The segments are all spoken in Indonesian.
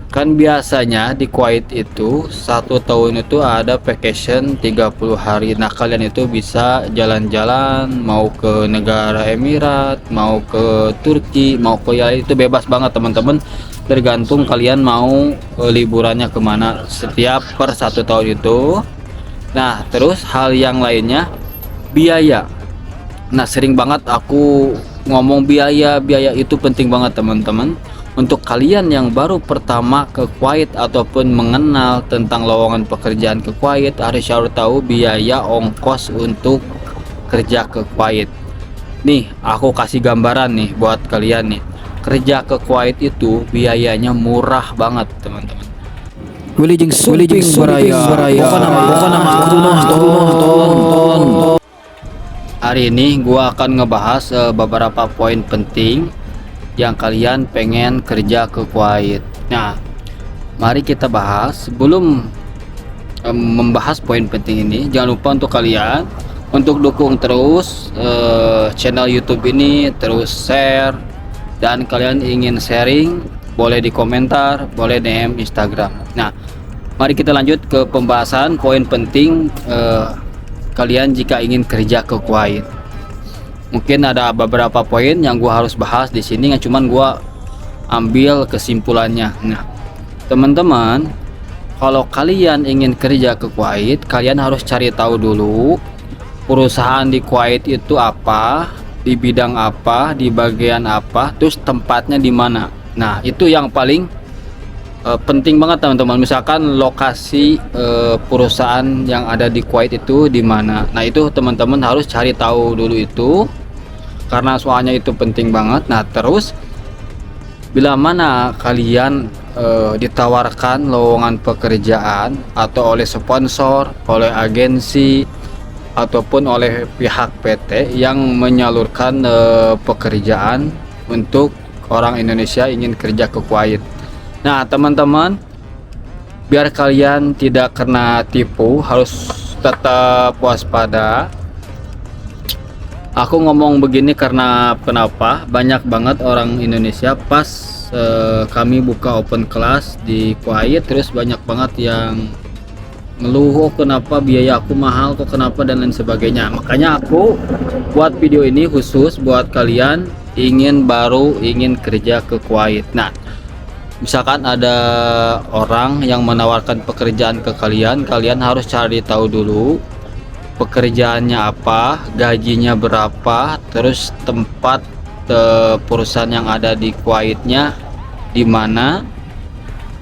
Kan biasanya di Kuwait itu 1 tahun itu ada vacation 30 hari. Nah, kalian itu bisa jalan-jalan mau ke negara Emirat, mau ke Turki, mau ke ya itu bebas banget teman-teman. Tergantung kalian mau liburannya kemana setiap per 1 tahun itu. Nah, terus hal yang lainnya biaya. Nah, sering banget aku ngomong biaya itu penting banget teman-teman. Untuk kalian yang baru pertama ke Kuwait ataupun mengenal tentang lowongan pekerjaan ke Kuwait, harus tahu biaya ongkos untuk kerja ke Kuwait. Nih, aku kasih gambaran nih buat kalian nih. Kerja ke Kuwait itu biayanya murah banget teman-teman. Wilujeng Suping Baraya Bukan nama aku nonton. Hari ini gua akan ngebahas beberapa poin penting yang kalian pengen kerja ke Kuwait. Nah, mari kita bahas. Sebelum membahas poin penting ini, jangan lupa untuk kalian untuk dukung terus channel YouTube ini, terus share, dan kalian ingin sharing boleh di komentar, boleh DM Instagram. Nah, mari kita lanjut ke pembahasan poin penting kalian jika ingin kerja ke Kuwait. Mungkin ada beberapa poin yang gua harus bahas di sini, yang cuman gua ambil kesimpulannya. Nah, teman-teman, kalau kalian ingin kerja ke Kuwait, kalian harus cari tahu dulu perusahaan di Kuwait itu apa, di bidang apa, di bagian apa, terus tempatnya di mana. Nah, itu yang paling penting banget teman-teman. Misalkan lokasi perusahaan yang ada di Kuwait itu di mana. Nah, itu teman-teman harus cari tahu dulu itu, karena soalnya itu penting banget. Nah, terus bila mana kalian ditawarkan lowongan pekerjaan atau oleh sponsor, oleh agensi, ataupun oleh pihak PT yang menyalurkan pekerjaan untuk orang Indonesia ingin kerja ke Kuwait. Nah, teman-teman, biar kalian tidak kena tipu, harus tetap waspada. Aku ngomong begini karena kenapa? Banyak banget orang Indonesia pas kami buka open class di Kuwait, terus banyak banget yang ngeluh, oh kenapa biaya aku mahal, kok kenapa, dan lain sebagainya. Makanya aku buat video ini khusus buat kalian ingin kerja ke Kuwait. Nah, misalkan ada orang yang menawarkan pekerjaan ke kalian, kalian harus cari tahu dulu pekerjaannya apa, gajinya berapa, terus tempat perusahaan yang ada di Kuwaitnya di mana.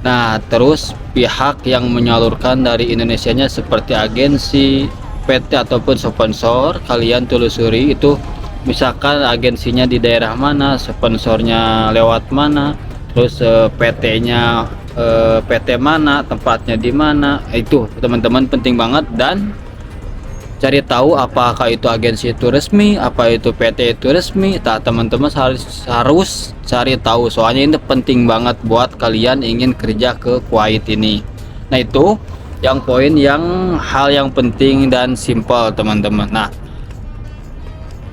Nah, terus pihak yang menyalurkan dari Indonesianya seperti agensi, PT ataupun sponsor, kalian telusuri itu. Misalkan agensinya di daerah mana, sponsornya lewat mana, terus PT-nya PT mana, tempatnya di mana. Itu teman-teman penting banget. Dan cari tahu apakah itu agensi itu resmi, apa itu PT itu resmi. Teman-teman harus cari tahu, soalnya ini penting banget buat kalian ingin kerja ke Kuwait ini. Nah, itu yang poin yang hal yang penting dan simpel teman-teman. Nah,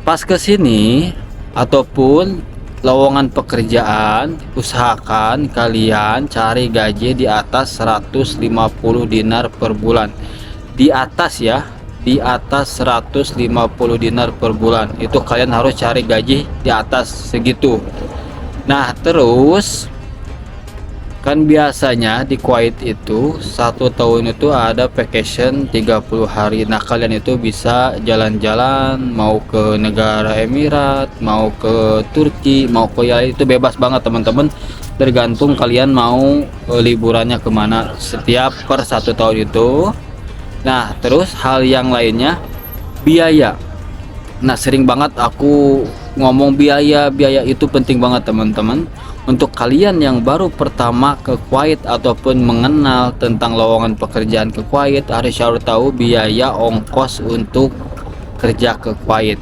pas ke sini ataupun lowongan pekerjaan, usahakan kalian cari gaji di atas 150 dinar per bulan. Di atas ya, di atas 150 dinar per bulan. Itu kalian harus cari gaji di atas segitu. Nah, terus kan biasanya di Kuwait itu 1 tahun itu ada vacation 30 hari. Nah, kalian itu bisa jalan-jalan mau ke negara Emirat, mau ke Turki, mau ke ya itu bebas banget teman-teman. Tergantung kalian mau liburannya kemana setiap per 1 tahun itu. Nah, terus hal yang lainnya biaya. Nah, sering banget aku ngomong biaya itu penting banget teman-teman. Untuk kalian yang baru pertama ke Kuwait ataupun mengenal tentang lowongan pekerjaan ke Kuwait, harus tahu biaya ongkos untuk kerja ke Kuwait.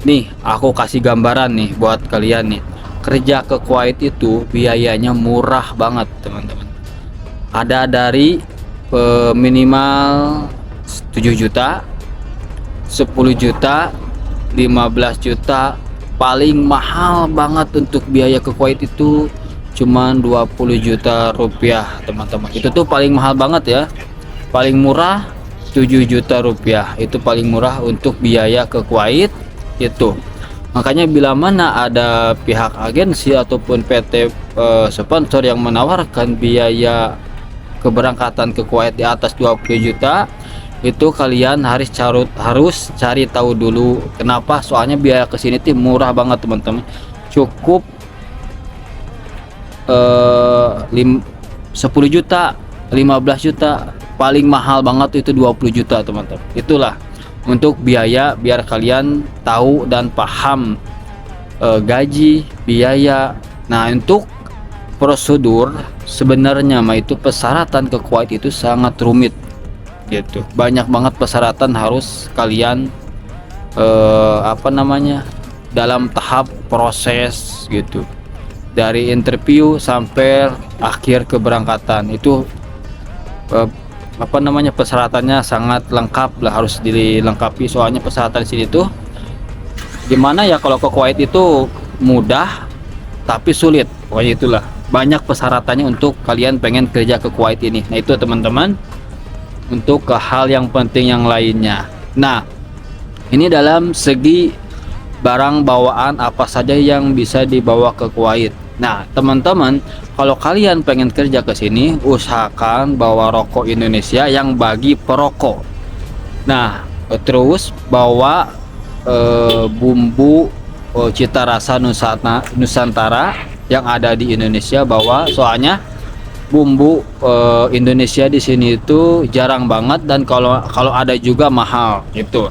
Nih, aku kasih gambaran nih buat kalian nih. Kerja ke Kuwait itu biayanya murah banget teman-teman. Ada dari minimal 7 juta, 10 juta, 15 juta. Paling mahal banget untuk biaya ke Kuwait itu cuman 20 juta rupiah teman-teman. Itu tuh paling mahal banget ya. Paling murah 7 juta rupiah, itu paling murah untuk biaya ke Kuwait itu. Makanya bila mana ada pihak agensi ataupun PT sponsor yang menawarkan biaya keberangkatan ke Kuwait di atas 20 juta, itu kalian harus cari tahu dulu kenapa. Soalnya biaya ke sini tuh murah banget teman-teman. Cukup 10 juta, 15 juta, paling mahal banget itu 20 juta teman-teman. Itulah untuk biaya, biar kalian tahu dan paham gaji, biaya. Nah, untuk prosedur sebenarnya mah itu persyaratan ke Kuwait itu sangat rumit gitu. Banyak banget persyaratan harus kalian dalam tahap proses gitu. Dari interview sampai akhir keberangkatan itu persyaratannya sangat lengkap lah, harus dilengkapi. Soalnya persyaratan sini tuh gimana ya, kalau ke Kuwait itu mudah tapi sulit, pokoknya itulah. Banyak persyaratannya untuk kalian pengen kerja ke Kuwait ini. Nah itu teman-teman, untuk ke hal yang penting yang lainnya. Nah ini dalam segi barang bawaan apa saja yang bisa dibawa ke Kuwait. Nah teman-teman, kalau kalian pengen kerja ke sini, usahakan bawa rokok Indonesia yang bagi perokok. Nah terus bawa bumbu cita rasa Nusantara yang ada di Indonesia, bawa. Soalnya bumbu Indonesia di sini itu jarang banget, dan kalau ada juga mahal itu.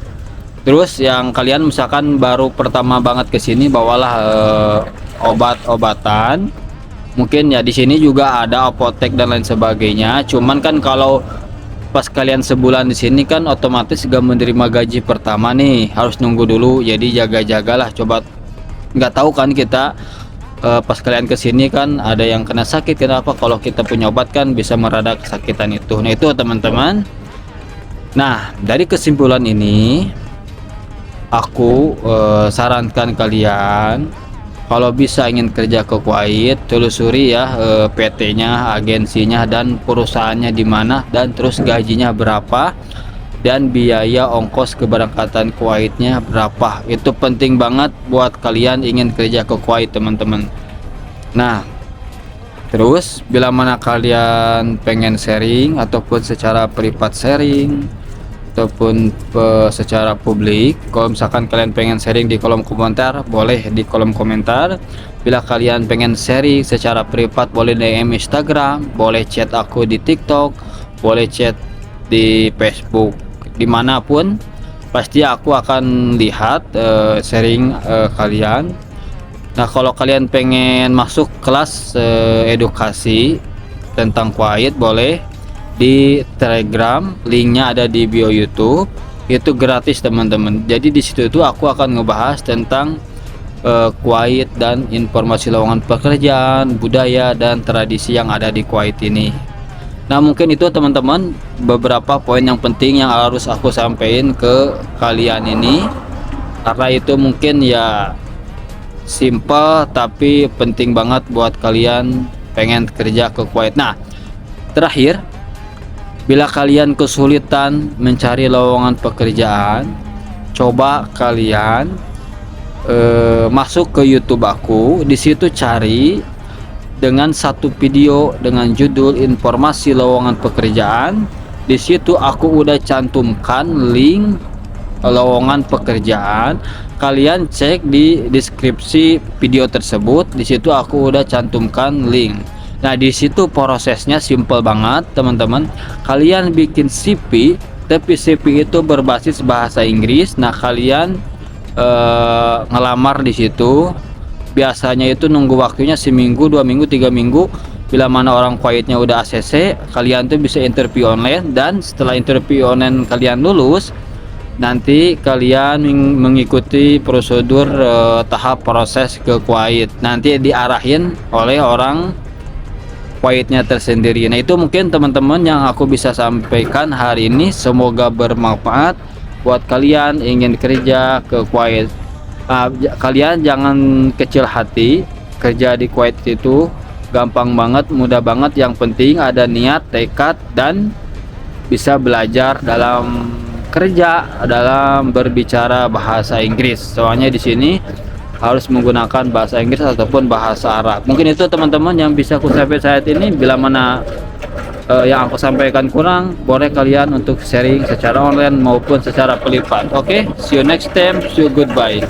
Terus yang kalian misalkan baru pertama banget ke sini, bawalah obat-obatan. Mungkin ya di sini juga ada apotek dan lain sebagainya. Cuman kan kalau pas kalian sebulan di sini kan otomatis gak menerima gaji pertama nih, harus nunggu dulu. Jadi jaga-jagalah, coba, nggak tahu kan kita pas kalian kesini kan ada yang kena sakit. Kenapa? Kalau kita punya obat kan bisa mereda kesakitan itu. Nah itu teman-teman. Nah dari kesimpulan ini aku sarankan kalian, kalau bisa ingin kerja ke Kuwait, telusuri ya PT-nya, agensinya, dan perusahaannya di mana, dan terus gajinya berapa, dan biaya ongkos keberangkatan Kuwaitnya berapa. Itu penting banget buat kalian ingin kerja ke Kuwait teman-teman. Nah terus bila mana kalian pengen sharing ataupun secara privat sharing ataupun secara publik, kalau misalkan kalian pengen sharing di kolom komentar, boleh di kolom komentar. Bila kalian pengen sharing secara privat, boleh DM Instagram, boleh chat aku di TikTok, boleh chat di Facebook, dimanapun pasti aku akan lihat sharing kalian. Nah kalau kalian pengen masuk kelas edukasi tentang Kuwait, boleh di Telegram, linknya ada di bio YouTube. Itu gratis teman-teman. Jadi di situ itu aku akan ngebahas tentang Kuwait dan informasi lowongan pekerjaan, budaya dan tradisi yang ada di Kuwait ini. Nah mungkin itu teman-teman beberapa poin yang penting yang harus aku sampaikan ke kalian ini, karena itu mungkin ya simple tapi penting banget buat kalian pengen kerja ke Kuwait. Nah terakhir, bila kalian kesulitan mencari lowongan pekerjaan, coba kalian masuk ke YouTube aku. Di situ cari dengan satu video dengan judul informasi lowongan pekerjaan. Di situ aku udah cantumkan link lowongan pekerjaan. Kalian cek di deskripsi video tersebut. Di situ aku udah cantumkan link. Nah di situ prosesnya simple banget teman-teman. Kalian bikin CV, tapi CV itu berbasis bahasa Inggris. Nah kalian ngelamar di situ. Biasanya itu nunggu waktunya seminggu, 2 minggu, 3 minggu. Bila mana orang Kuwaitnya udah ACC, kalian tuh bisa interview online. Dan setelah interview online kalian lulus, nanti kalian mengikuti prosedur tahap proses ke Kuwait. Nanti diarahin oleh orang Kuwaitnya tersendiri. Nah itu mungkin teman-teman yang aku bisa sampaikan hari ini. Semoga bermanfaat buat kalian ingin kerja ke Kuwait. Kalian jangan kecil hati, kerja di Kuwait itu gampang banget, mudah banget. Yang penting ada niat, tekad, dan bisa belajar dalam kerja, dalam berbicara bahasa Inggris. Soalnya di sini harus menggunakan bahasa Inggris ataupun bahasa Arab. Mungkin itu teman-teman yang bisa aku sampaikan saat ini. Bila mana yang aku sampaikan kurang, boleh kalian untuk sharing secara online maupun secara pelipat. Oke, see you next time. See you, goodbye.